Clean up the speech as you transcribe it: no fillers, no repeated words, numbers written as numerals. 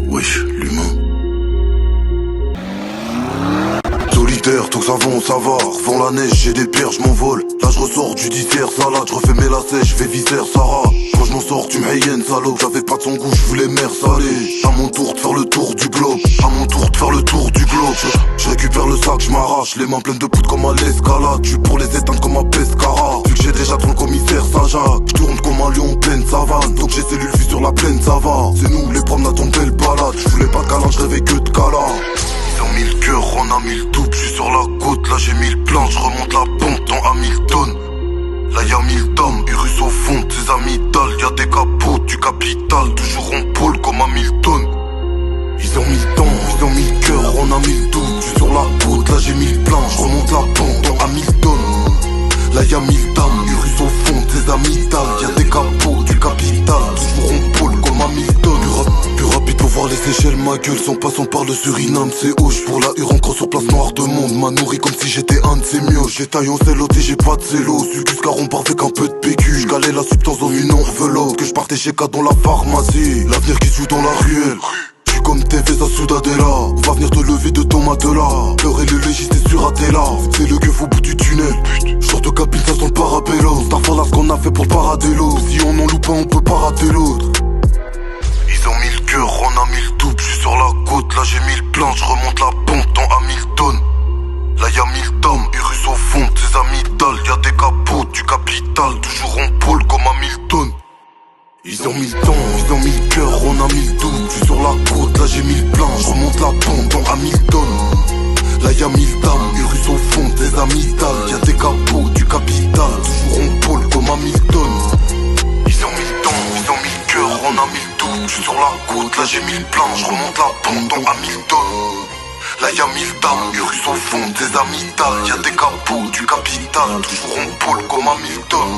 Wesh, l'humain. Solitaire, tout que ça vend, ça va. Revends la neige, j'ai des pierres, je m'envole. Là je ressors du dessert, salade, je refais mes lacets, je fais viscère, Sarah. Quand je m'en sors, tu m'hayennes, salaud. J'avais pas de son goût, je voulais mer salée. À mon tour de faire le tour du globe. À mon tour de faire le tour du globe. Je récupère le sac, je m'arrache. Les mains pleines de poudre comme à l'escalade. Tu pour les éteindre comme à Pescara. Vu que j'ai déjà trop le commissaire Saint-Jacques. Je tourne comme un lion en pleine savane. Donc j'ai cellules vues sur la plaine, ça va. C'est nous les promenades en belle balade. Je voulais pas de câlin, je rêvais que de câlin. Ils ont mis le cœur, on a mis le double. Je suis sur la côte, là j'ai mis le plan. Je remonte la pente dans Hamilton. Là y'a 1000 dames, Urus au fond de ses amygdales. Y'a des capots du capital, toujours en pôle comme Hamilton. Ils ont mis le temps, ils ont mis le cœur, on a mis le doute. Je suis sur la côte, là j'ai mis le plan. Je remonte la pente dans Hamilton. Là y'a 1000 dames, Urus au fond de ses amygdales. Y'a des capots du capital, toujours en pôle comme Hamilton. Plus rapide pour voir les Seychelles, ma gueule, sans passant par le Suriname, c'est hoche. Pour la hure encore sur place noire de monde, m'a nourri comme si j'étais un de ses mieux. J'ai taillé en selloté, j'ai pas de zélo. Sucus car on part avec un peu de PQ. J'galais la substance dans une enveloppe. Que je partais chez K dans la pharmacie. L'avenir qui se joue dans la ruelle. J'suis comme Tevez à Soudadella. On va venir te lever de ton matelas. Pleurer le légiste est sur Atella. C'est le keuf au bout du tunnel. J'sors de cabine, ça sent le parabello. Starfall ce qu'on a fait pour le paradello. Si on en loupe un, on peut pas rater l'autre. Ils ont mis le cœur, on a mis le double. J'suis sur la côte, là j'ai mis le plan. J'remonte la pompe dans Hamilton. Là y'a 1000 dames, Urus au fond de ses amygdales. Y'a des capots du capital, toujours en pôle comme Hamilton. Ils ont mis le temps, ils ont mis le cœur, on a mis le double. J'suis sur la côte, là j'ai mis le plan. J'remonte la pompe dans Hamilton. Là y'a 1000 dames, Urus au fond de ses amygdales. Y'a des capots du capital, toujours en pôle comme Hamilton. Ils ont mis le temps, ils ont mis le cœur, on a mis le double. J'suis sur la côte, là j'ai mis le plan. J'remonte la pompe dans Hamilton. Là y'a 1000 dames, Urus au fond de ses amygdales. Y'a des capots du capital, toujours en pôle comme Hamilton.